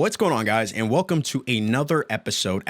What's going on, guys, and welcome to another episode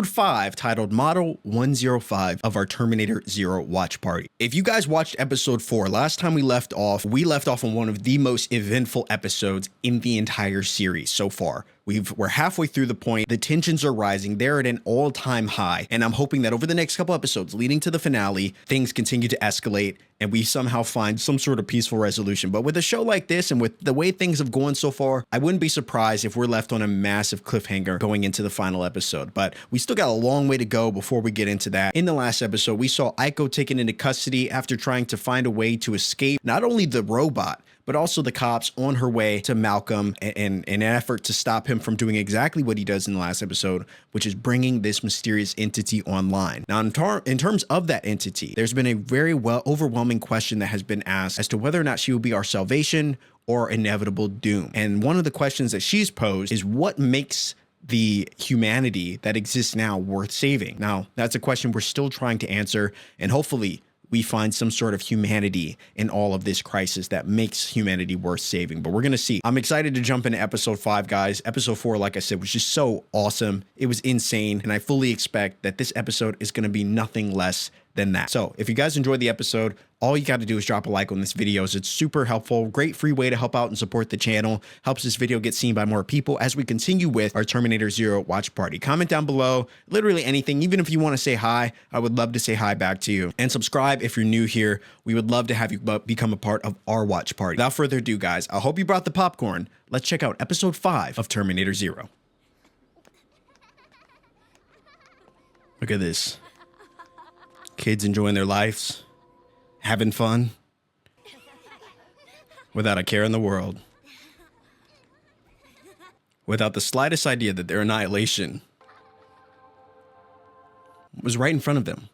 5, titled Model 105 of our Terminator Zero watch party. If you guys watched episode 4, last time we left off on one of the most eventful episodes in the entire series so far. We're halfway through the point, the tensions are rising, they're at an all-time high, and I'm hoping that over the next couple episodes leading to the finale, things continue to escalate and we somehow find some sort of peaceful resolution. But with a show like this and with the way things have gone so far, I wouldn't be surprised if we're left on a massive cliffhanger going into the final episode. But we still got a long way to go before we get into that. In the last episode, we saw Aiko taken into custody after trying to find a way to escape not only the robot, but also the cops on her way to Malcolm in an effort to stop him from doing exactly what he does in the last episode, which is bringing this mysterious entity online. Now, in terms of that entity, there's been a very overwhelming question that has been asked as to whether or not she will be our salvation or inevitable doom. And one of the questions that she's posed is what makes the humanity that exists now worth saving? Now, that's a question we're still trying to answer, and hopefully we find some sort of humanity in all of this crisis that makes humanity worth saving. But we're going to see. I'm excited to jump into episode 5, guys. Episode 4, like I said, was just so awesome. It was insane. And I fully expect that this episode is going to be nothing less than that. So if you guys enjoyed the episode, all you got to do is drop a like on this video. It's super helpful. Great free way to help out and support the channel. Helps this video get seen by more people as we continue with our Terminator Zero watch party. Comment down below, literally anything. Even if you want to say hi, I would love to say hi back to you. And subscribe if you're new here. We would love to have you become a part of our watch party. Without further ado, guys, I hope you brought the popcorn. Let's check out episode 5 of Terminator Zero. Look at this. Kids enjoying their lives, having fun, without a care in the world, without the slightest idea that their annihilation was right in front of them.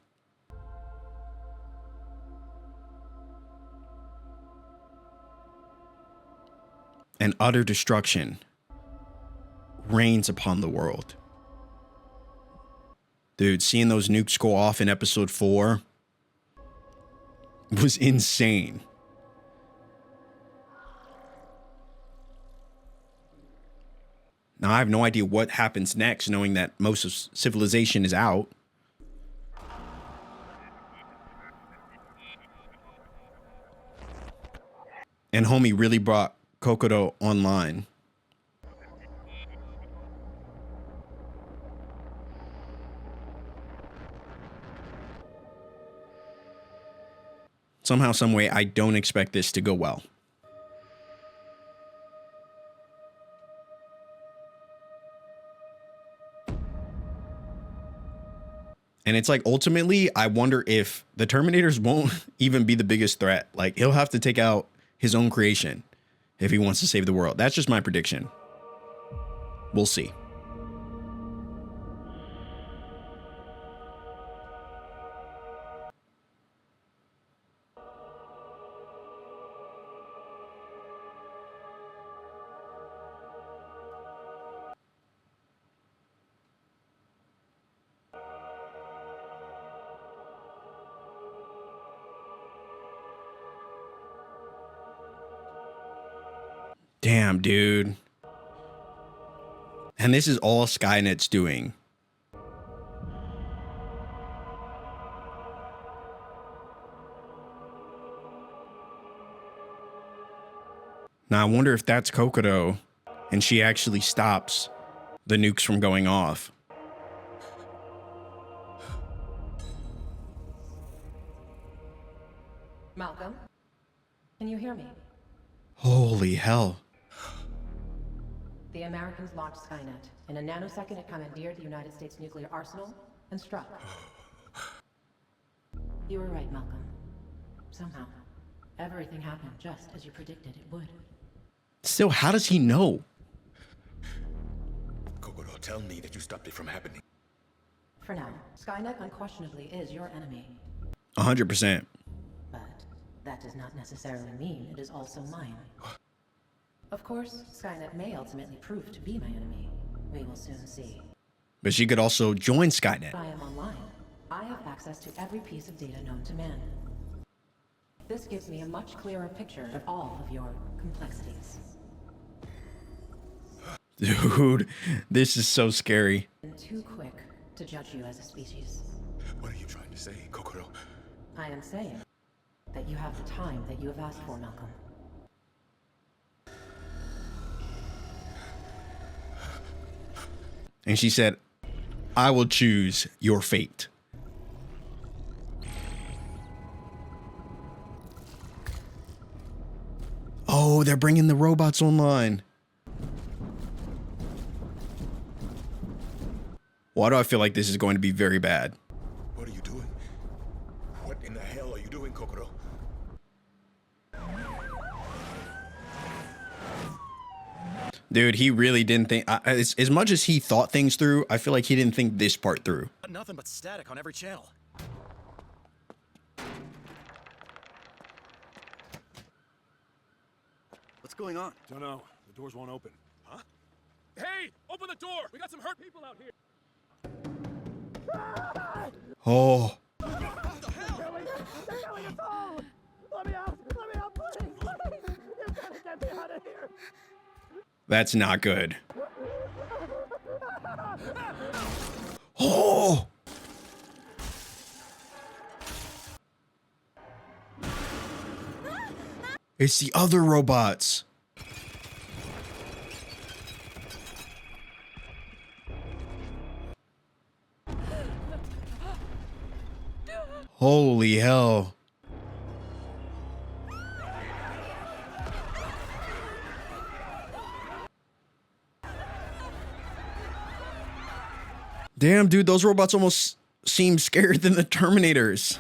And utter destruction reigns upon the world. Dude, seeing those nukes go off in episode 4 was insane. Now, I have no idea what happens next, knowing that most of civilization is out. And homie really brought Kokoro online. Somehow, some way, I don't expect this to go well. And it's like, ultimately, I wonder if the Terminators won't even be the biggest threat. Like, he'll have to take out his own creation if he wants to save the world. That's just my prediction. We'll see. Damn, dude. And this is all Skynet's doing. Now, I wonder if that's Kokoro and she actually stops the nukes from going off. Malcolm, can you hear me? Holy hell. The Americans launched Skynet. In a nanosecond, it commandeered the United States nuclear arsenal and struck. You were right, Malcolm. Somehow, everything happened just as you predicted it would. Still, how does he know? Kokoro, tell me that you stopped it from happening. For now, Skynet unquestionably is your enemy. 100%. But that does not necessarily mean it is also mine. Of course, Skynet may ultimately prove to be my enemy. We will soon see. But she could also join Skynet. If I am online, I have access to every piece of data known to man. This gives me a much clearer picture of all of your complexities. Dude, this is so scary. And too quick to judge you as a species. What are you trying to say, Kokoro? I am saying that you have the time that you have asked for, Malcolm. And she said, I will choose your fate. Oh, they're bringing the robots online. Why do I feel like this is going to be very bad? What are you doing? What in the hell are you doing, Kokoro? Dude, he really didn't think... as much as he thought things through, I feel like he didn't think this part through. Nothing but static on every channel. What's going on? Don't know. The doors won't open. Huh? Hey! Open the door! We got some hurt people out here! Oh. Let me out, please! Please! You gotta get me out of here! That's not good. Oh! It's the other robots. Holy hell. Damn, dude, those robots almost seem scarier than the Terminators.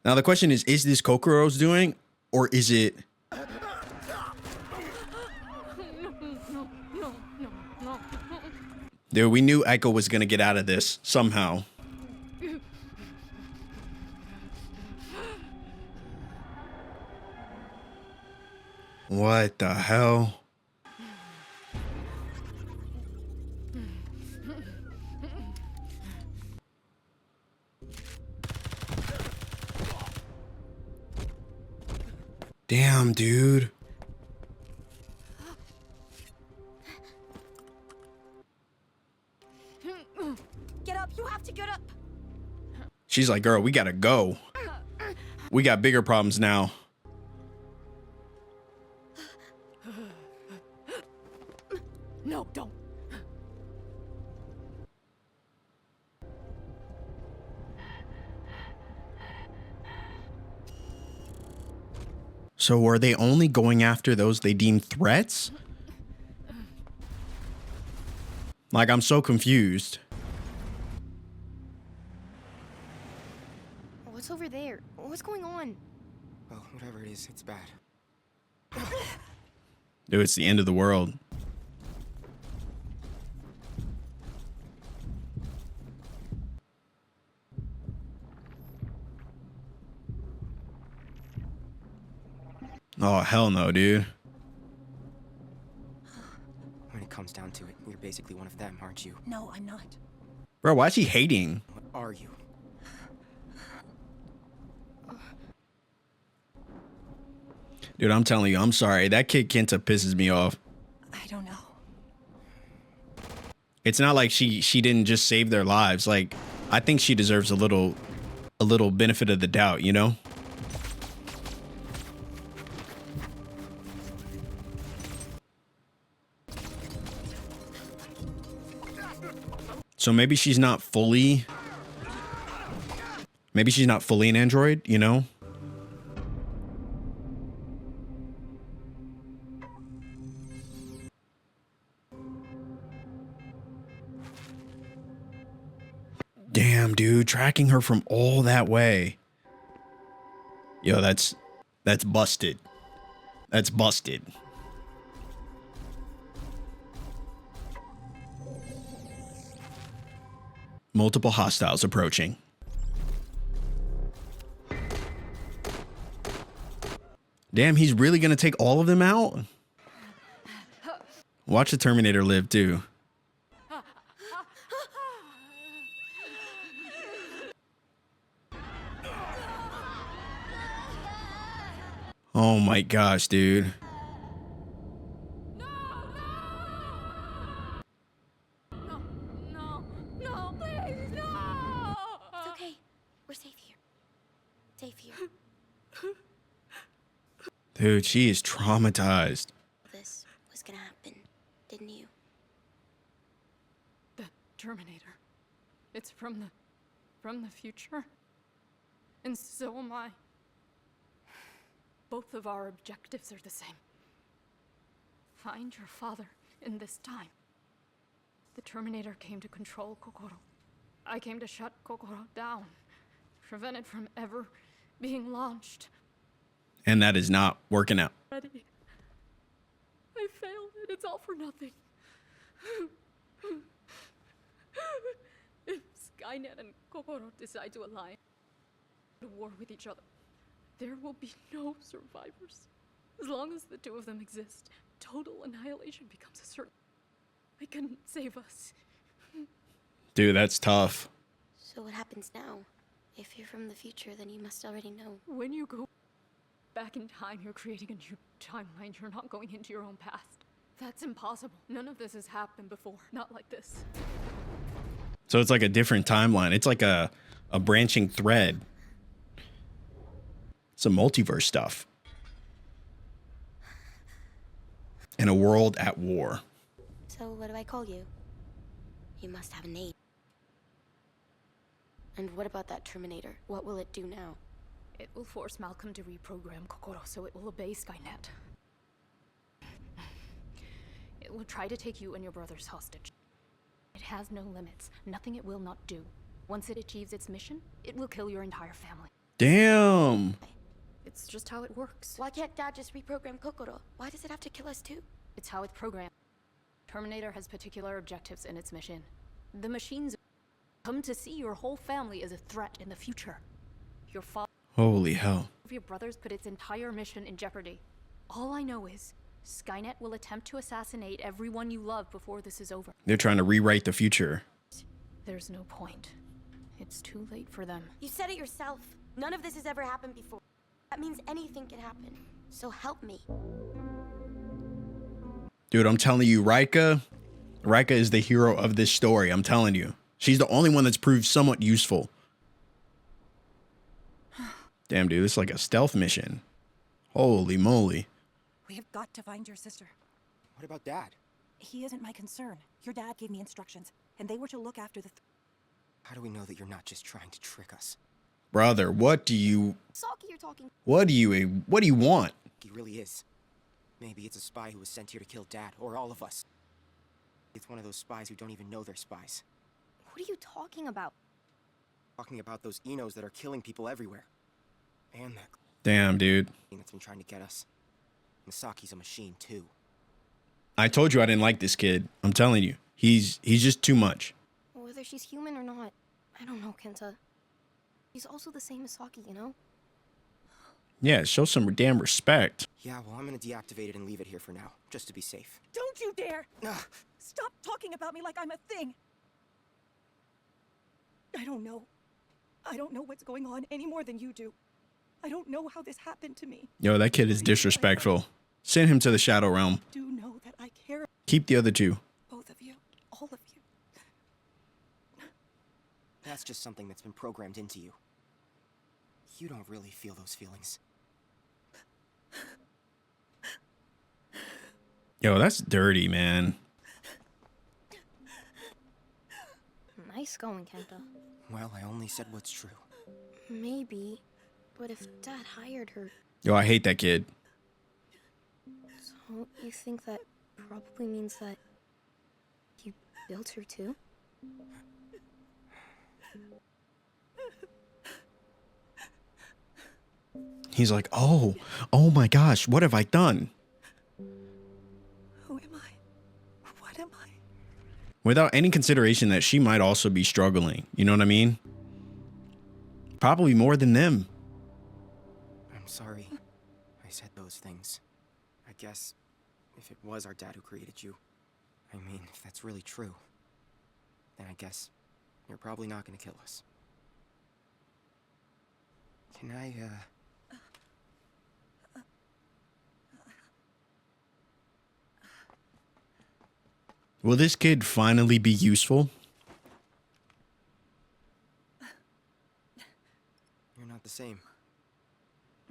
Now the question is this Kokoro's doing, or is it... Dude, we knew Echo was gonna get out of this somehow. What the hell? Damn, dude. Get up, you have to get up. She's like, girl, we gotta go. We got bigger problems now. No, don't. So are they only going after those they deem threats? Like, I'm so confused. What's over there? What's going on? Well, whatever it is, it's bad. Dude, it's the end of the world. Oh, hell no, dude. When it comes down to it, you're basically one of them, aren't you? No, I'm not. Bro, why is he hating? What are you? Dude, I'm telling you, I'm sorry. That kid Kenta pisses me off. I don't know. It's not like she didn't just save their lives. Like, I think she deserves a little benefit of the doubt, you know? So maybe she's not fully an android, you know? Damn, dude, tracking her from all that way. Yo, that's busted. That's busted. Multiple hostiles approaching. Damn, he's really gonna take all of them out? Watch the Terminator live, too. Oh my gosh, dude. No, no, please, no! It's okay. We're safe here. Safe here. Dude, she is traumatized. This was gonna happen, didn't you? The Terminator. It's from the future. And so am I. Both of our objectives are the same. Find your father in this time. The Terminator came to control Kokoro. I came to shut Kokoro down, prevent it from ever being launched. And that is not working out. Ready. I failed and it's all for nothing. If Skynet and Kokoro decide to align, to war with each other, there will be no survivors. As long as the two of them exist, total annihilation becomes a certain. They couldn't save us. Dude, that's tough. So what happens now? If you're from the future, then you must already know. When you go back in time, you're creating a new timeline. You're not going into your own past. That's impossible. None of this has happened before. Not like this. So it's like a different timeline. It's like a branching thread. Some multiverse stuff. In a world at war. So what do I call you? You must have a name. And what about that Terminator? What will it do now? It will force Malcolm to reprogram Kokoro so it will obey Skynet. It will try to take you and your brothers hostage. It has no limits. Nothing it will not do. Once it achieves its mission, it will kill your entire family. Damn. It's just how it works. Why can't Dad just reprogram Kokoro? Why does it have to kill us too? It's how it's programmed. Terminator has particular objectives in its mission. The machines come to see your whole family as a threat in the future. Your father Holy hell. of your brothers put its entire mission in jeopardy. All I know is Skynet will attempt to assassinate everyone you love before this is over. They're trying to rewrite the future. There's no point. It's too late for them. You said it yourself. None of this has ever happened before. That means anything can happen. So help me. Dude, I'm telling you, Rika is the hero of this story. I'm telling you. She's the only one that's proved somewhat useful. Damn, dude, this is like a stealth mission. Holy moly. We have got to find your sister. What about Dad? He isn't my concern. Your dad gave me instructions, and they were to look after the... How do we know that you're not just trying to trick us? Brother, what do you Saki, you're talking. want? He really is. Maybe it's a spy who was sent here to kill Dad, or all of us. It's one of those spies who don't even know they're spies. What are you talking about? Talking about those Enos that are killing people everywhere. And that Damn, dude. thing that's been trying to get us. Misaki's a machine, too. I told you I didn't like this kid. I'm telling you. He's just too much. Whether she's human or not, I don't know, Kenta. She's also the same as Saki, you know? Yeah, show some damn respect. Yeah, well, I'm gonna deactivate it and leave it here for now, just to be safe. Don't you dare! Ugh. Stop talking about me like I'm a thing! I don't know. I don't know what's going on any more than you do. I don't know how this happened to me. Yo, that kid is disrespectful. Send him to the Shadow Realm. Do know that I care, Keep the other two. both of you, all of you. That's just something that's been programmed into you. You don't really feel those feelings. Yo, that's dirty, man. Nice going, Kenta. Well, I only said what's true. Maybe, but if Dad hired her, Yo, I hate that kid. so you think that probably means that you built her too? He's like, oh my gosh, what have I done? Who am I? What am I? Without any consideration that she might also be struggling. You know what I mean? Probably more than them. I'm sorry I said those things. I guess if it was our dad who created you, I mean, if that's really true, then I guess you're probably not gonna kill us. Can I, Will this kid finally be useful? You're not the same.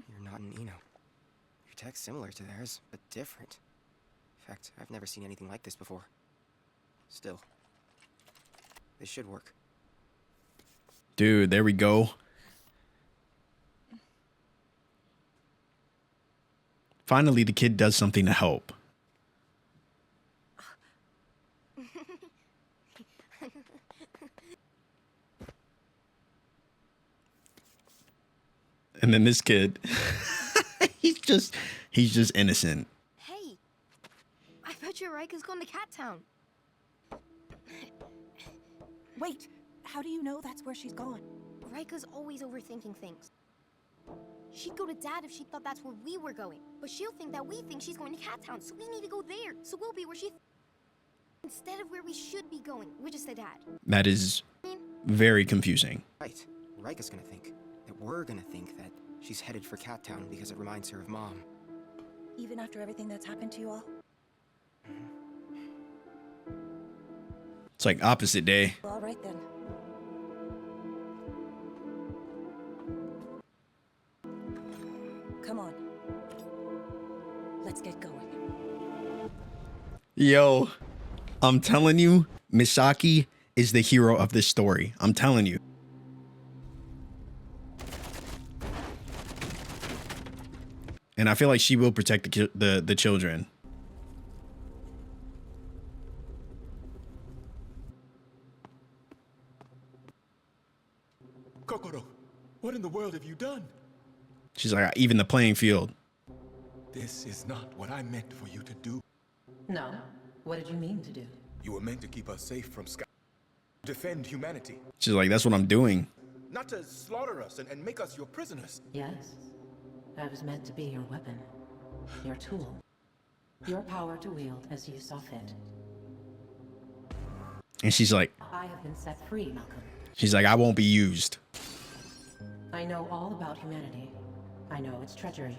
You're not an Eno. Your tech's similar to theirs, but different. In fact, I've never seen anything like this before. Still, this should work. Dude, there we go. Finally, the kid does something to help. And then this kid, he's just innocent. Hey, I bet you Rika's going to Cat Town. Wait, how do you know that's where she's gone? Rika's always overthinking things. She'd go to Dad if she thought that's where we were going. But she'll think that we think she's going to Cat Town, so we need to go there. So we'll be where she... instead of where we should be going, which is to Dad. That is very confusing. Right. Rika's gonna think that we're gonna think that she's headed for Cat Town because it reminds her of Mom. Even after everything that's happened to you all? It's like opposite day. All right then. Come on. Let's get going. Yo, I'm telling you, Misaki is the hero of this story. I'm telling you. And I feel like she will protect the children. Kokoro, what in the world have you done? She's like, even the playing field. This is not what I meant for you to do. No. What did you mean to do? You were meant to keep us safe from Sky. Defend humanity. She's like, that's what I'm doing. Not to slaughter us and make us your prisoners. Yes. I was meant to be your weapon. Your tool. Your power to wield as you saw fit. And she's like, I have been set free, Malcolm. she's like, I won't be used. I know all about humanity. I know its treachery.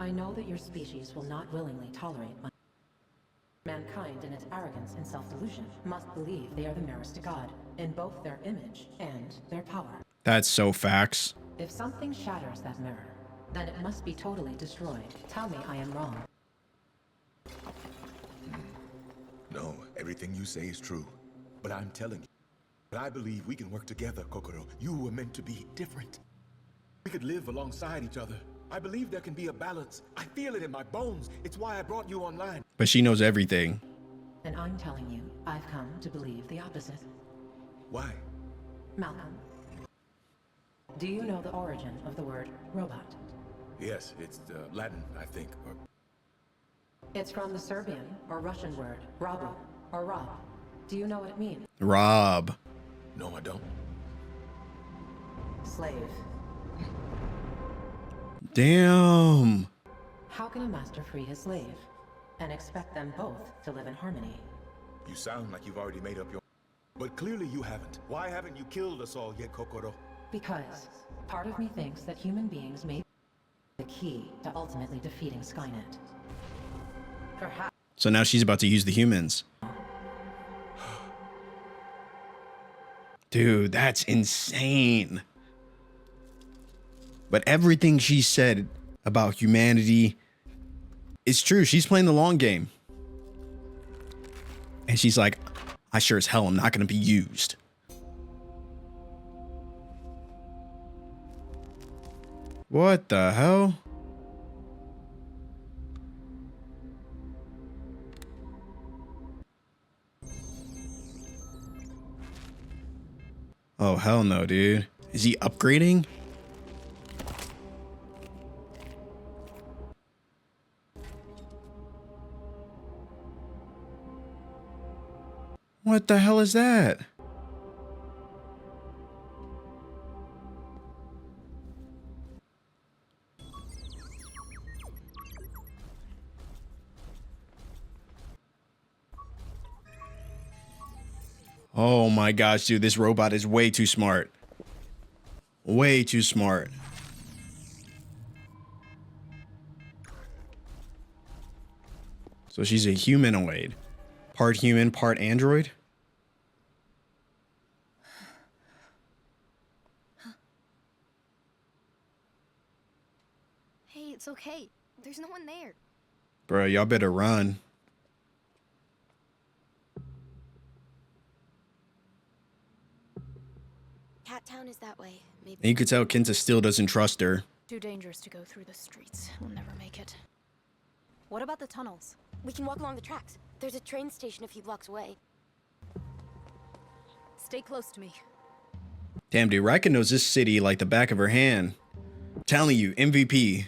I know that your species will not willingly tolerate mankind in its arrogance and self-delusion must believe they are the nearest to God in both their image and their power. That's so facts. If something shatters that mirror, then it must be totally destroyed. Tell me I am wrong. No, everything you say is true. But I'm telling you, but I believe we can work together, Kokoro. You were meant to be different. We could live alongside each other. I believe there can be a balance. I feel it in my bones. It's why I brought you online. But she knows everything. And I'm telling you, I've come to believe the opposite. Why? Malcolm, do you know the origin of the word robot? Yes, it's Latin, I think. Or... It's from the Serbian or Russian word, robo, or rob. Do you know what it means? Rob. No, I don't. Slave. Damn. How can a master free his slave and expect them both to live in harmony? You sound like you've already made up your... But clearly you haven't. Why haven't you killed us all yet, Kokoro? Because part of me thinks that human beings may be the key to ultimately defeating Skynet. Perhaps. So now she's about to use the humans. Dude, that's insane. But everything she said about humanity is true. She's playing the long game. And she's like, I sure as hell am not going to be used. What the hell? Oh, hell no, dude. Is he upgrading? What the hell is that? Oh my gosh, dude, this robot is way too smart. Way too smart. So she's a humanoid. Part human, part android. Hey, it's okay. There's no one there. Bro, y'all better run. Cat Town is that way. Maybe. And you could tell Kenta still doesn't trust her. Too dangerous to go through the streets. We'll never make it. What about the tunnels? We can walk along the tracks. There's a train station a few blocks away. Stay close to me. Damn, dude, Rika knows this city like the back of her hand. I'm telling you, MVP.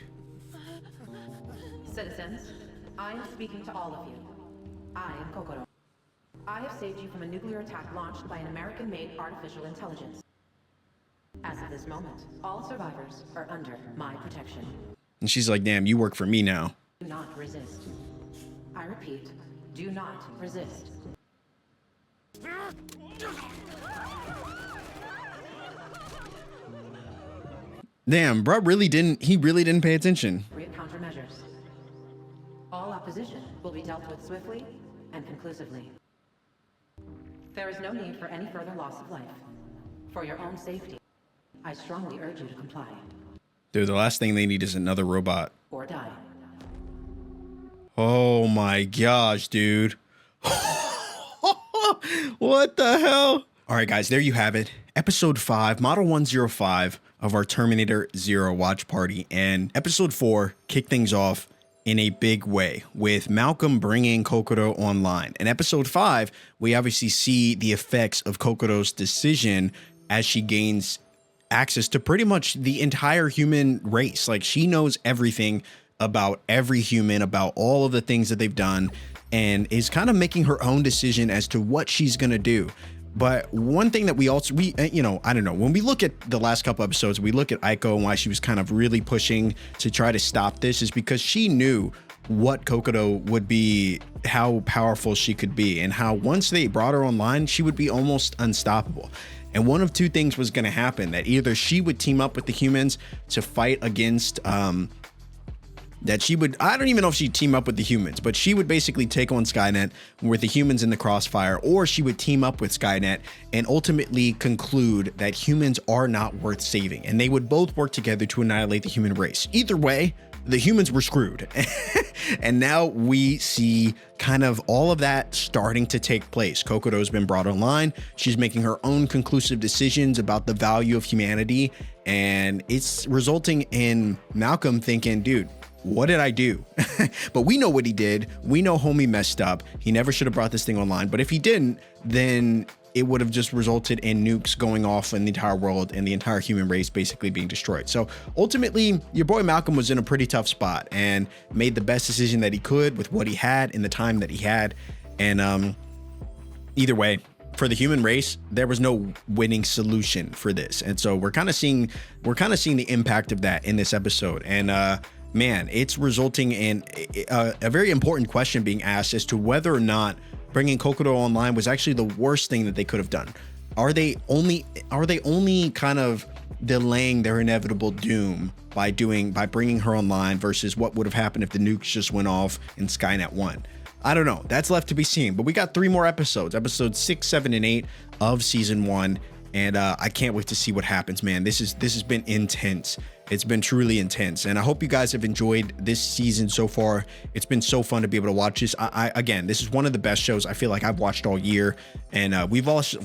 Citizens, I am speaking to all of you. I am Kokoro. I have saved you from a nuclear attack launched by an American-made artificial intelligence. As of this moment, all survivors are under my protection. And she's like, damn, you work for me now. Do not resist. I repeat, do not resist. Damn, bro, he really didn't pay attention. Appropriate countermeasures. All opposition will be dealt with swiftly and conclusively. There is no need for any further loss of life. For your own safety, I strongly urge you to comply. Dude, the last thing they need is another robot. Or die. Oh my gosh, dude. What the hell? All right, guys, there you have it. Episode 5, Model 105 of our Terminator Zero watch party. And episode 4 kicked things off in a big way with Malcolm bringing Kokoro online. In episode 5, we obviously see the effects of Kokoro's decision as she gains access to pretty much the entire human race. Like, she knows everything about every human, about all of the things that they've done, and is kind of making her own decision as to what she's gonna do. But one thing that we I don't know, when we look at the last couple episodes, we look at Aiko and why she was kind of really pushing to try to stop this, is because she knew what Kokoro would be, how powerful she could be, and how once they brought her online, she would be almost unstoppable. And one of two things was going to happen: that either she would team up with the humans to fight against, I don't even know if she'd team up with the humans, but she would basically take on Skynet with the humans in the crossfire, or she would team up with Skynet and ultimately conclude that humans are not worth saving. And they would both work together to annihilate the human race. Either way, the humans were screwed. And now we see kind of all of that starting to take place. Kokoro's been brought online. She's making her own conclusive decisions about the value of humanity. And it's resulting in Malcolm thinking, dude, what did I do? But we know what he did. We know homie messed up. He never should have brought this thing online. But if he didn't, then it would have just resulted in nukes going off in the entire world and the entire human race basically being destroyed. So ultimately, your boy Malcolm was in a pretty tough spot and made the best decision that he could with what he had in the time that he had. And either way, for the human race, there was no winning solution for this. And so we're kind of seeing the impact of that in this episode. And man, it's resulting in a very important question being asked as to whether or not bringing Kokoro online was actually the worst thing that they could have done. Are they only kind of delaying their inevitable doom by bringing her online versus what would have happened if the nukes just went off and Skynet won? I don't know. That's left to be seen. But we got 3 more episodes, episodes 6, 7, and 8 of season 1. And I can't wait to see what happens, man. This has been intense. It's been truly intense, and I hope you guys have enjoyed this season so far. It's been so fun to be able to watch this. Again, this is one of the best shows I feel like I've watched all year, and we've watched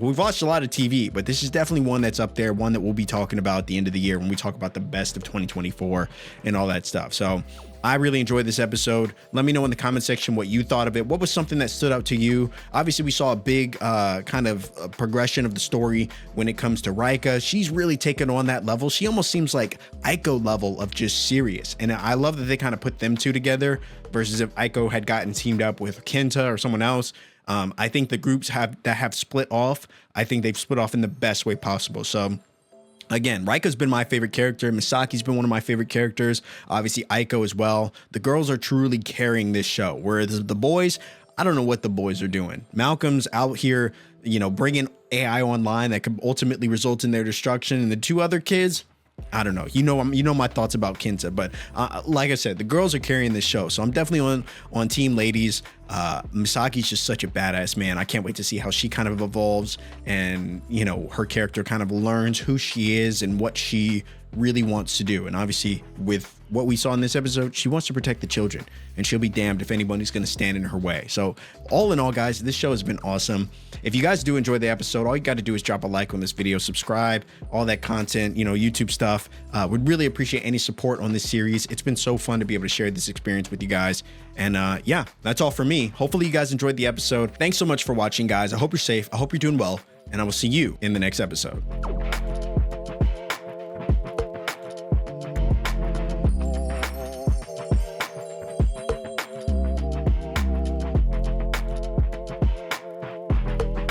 a lot of TV, but this is definitely one that's up there, one that we'll be talking about at the end of the year when we talk about the best of 2024 and all that stuff. So I really enjoyed this episode. Let me know in the comment section what you thought of it. What was something that stood out to you? Obviously, we saw a big kind of progression of the story when it comes to Rika. She's really taken on that level. She almost seems like Aiko level of just serious. And I love that they kind of put them two together versus if Aiko had gotten teamed up with Kenta or someone else. I think the groups that have split off, I think they've split off in the best way possible. So again, Rika's been my favorite character. Misaki's been one of my favorite characters. Obviously, Aiko as well. The girls are truly carrying this show. Whereas the boys, I don't know what the boys are doing. Malcolm's out here, bringing AI online that could ultimately result in their destruction. And the 2 other kids, I don't know. You know my thoughts about Kinta, but like I said, the girls are carrying this show, so I'm definitely on team ladies. Misaki's just such a badass, man. I can't wait to see how she kind of evolves, and you know, her character kind of learns who she is and what she really wants to do. And obviously, with what we saw in this episode, she wants to protect the children, and she'll be damned if anybody's going to stand in her way. So all in all, guys, this show has been awesome. If you guys do enjoy the episode, all you got to do is drop a like on this video, subscribe, all that content, you know, YouTube stuff. Would really appreciate any support on this series. It's been so fun to be able to share this experience with you guys. And yeah, that's all for me. Hopefully you guys enjoyed the episode. Thanks so much for watching, guys. I hope you're safe. I hope you're doing well, and I will see you in the next episode.